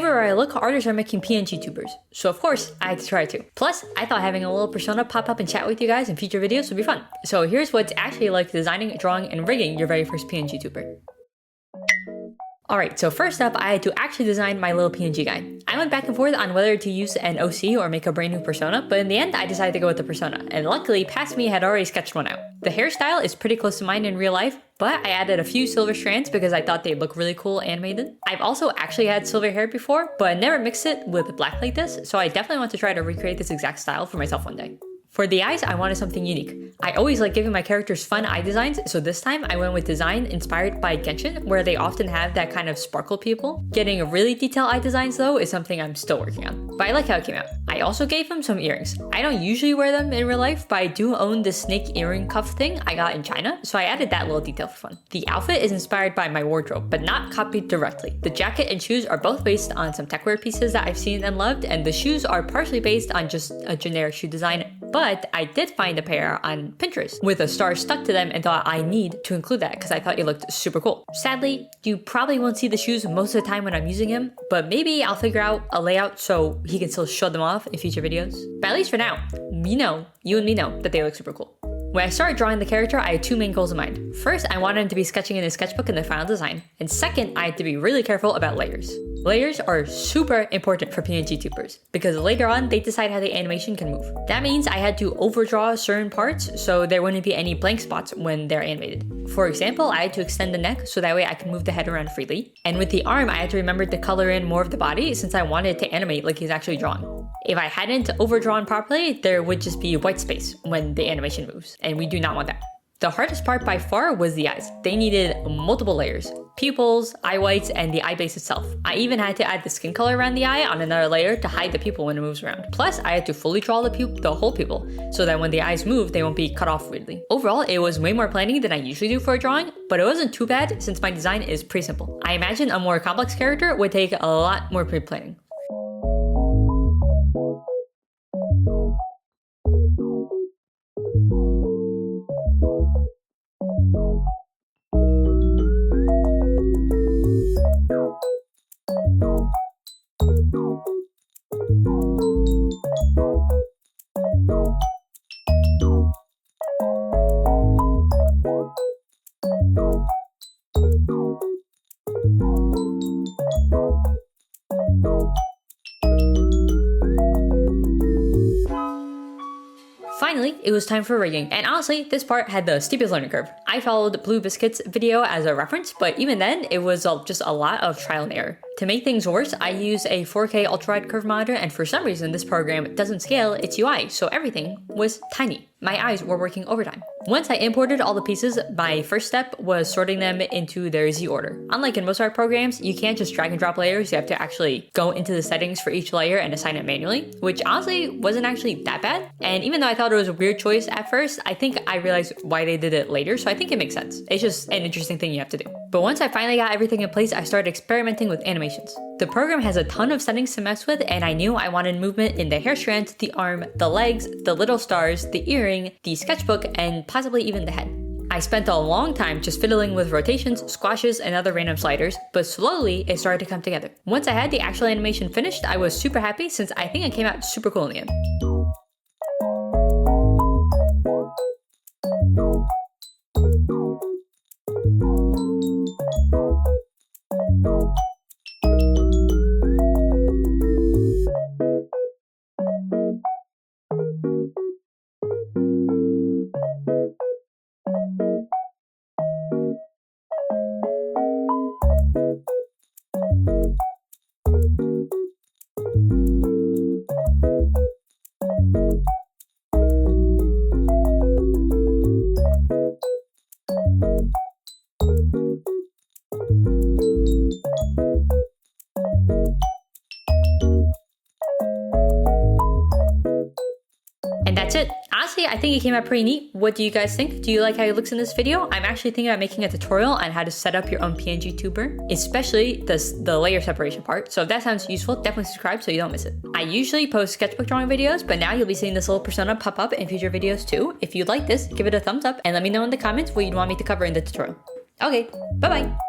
everywhere I look, artists are making PNGTubers, so of course, I had to try too. Plus, I thought having a little persona pop up and chat with you guys in future videos would be fun. So here's what it's actually like designing, drawing, and rigging your very first PNGTuber. Alright, so first up, I had to actually design my little PNG guy. I went back and forth on whether to use an OC or make a brand new persona, but in the end, I decided to go with the persona, and luckily, past me had already sketched one out. The hairstyle is pretty close to mine in real life, but I added a few silver strands because I thought they'd look really cool animated. I've also actually had silver hair before, but never mixed it with black like this, so I definitely want to try to recreate this exact style for myself one day. For the eyes, I wanted something unique. I always like giving my characters fun eye designs, so this time I went with design inspired by Genshin, where they often have that kind of sparkle pupil. Getting really detailed eye designs though is something I'm still working on, but I like how it came out. I also gave him some earrings. I don't usually wear them in real life, but I do own this snake earring cuff thing I got in China, so I added that little detail for fun. The outfit is inspired by my wardrobe, but not copied directly. The jacket and shoes are both based on some techwear pieces that I've seen and loved, and the shoes are partially based on just a generic shoe design, but I did find a pair on Pinterest with a star stuck to them and thought I need to include that because I thought it looked super cool. Sadly, you probably won't see the shoes most of the time when I'm using him, but maybe I'll figure out a layout so he can still show them off in future videos. But at least for now, you and me know that they look super cool. When I started drawing the character, I had two main goals in mind. First, I wanted him to be sketching in his sketchbook in the final design, and second, I had to be really careful about layers. Layers are super important for PNGTubers because later on they decide how the animation can move. That means I had to overdraw certain parts so there wouldn't be any blank spots when they're animated. For example, I had to extend the neck so that way I can move the head around freely. And with the arm, I had to remember to color in more of the body since I wanted it to animate like he's actually drawn. If I hadn't overdrawn properly, there would just be white space when the animation moves, and we do not want that. The hardest part by far was the eyes. They needed multiple layers. Pupils, eye whites, and the eye base itself. I even had to add the skin color around the eye on another layer to hide the pupil when it moves around. Plus, I had to fully draw the whole pupil, so that when the eyes move, they won't be cut off weirdly. Overall, it was way more planning than I usually do for a drawing, but it wasn't too bad since my design is pretty simple. I imagine a more complex character would take a lot more pre-planning. Finally, it was time for rigging, and honestly, this part had the steepest learning curve. I followed Blue Biscuit's video as a reference, but even then, it was just a lot of trial and error. To make things worse, I use a 4K ultra-wide curve monitor, and for some reason, this program doesn't scale its UI, so everything was tiny. My eyes were working overtime. Once I imported all the pieces, my first step was sorting them into their Z order. Unlike in most art programs, you can't just drag and drop layers, you have to actually go into the settings for each layer and assign it manually, which honestly wasn't actually that bad. And even though I thought it was a weird choice at first, I think I realized why they did it later, so I think it makes sense. It's just an interesting thing you have to do. But once I finally got everything in place, I started experimenting with animations. The program has a ton of settings to mess with, and I knew I wanted movement in the hair strands, the arm, the legs, the little stars, the earring, the sketchbook, and possibly even the head. I spent a long time just fiddling with rotations, squashes, and other random sliders, but slowly it started to come together. Once I had the actual animation finished, I was super happy since I think it came out super cool in the end. And that's it. Honestly, I think it came out pretty neat. What do you guys think? Do you like how it looks in this video? I'm actually thinking about making a tutorial on how to set up your own PNGTuber, especially the layer separation part. So if that sounds useful, definitely subscribe so you don't miss it. I usually post sketchbook drawing videos, but now you'll be seeing this little persona pop up in future videos too. If you like this, give it a thumbs up and let me know in the comments what you'd want me to cover in the tutorial. Okay, bye-bye.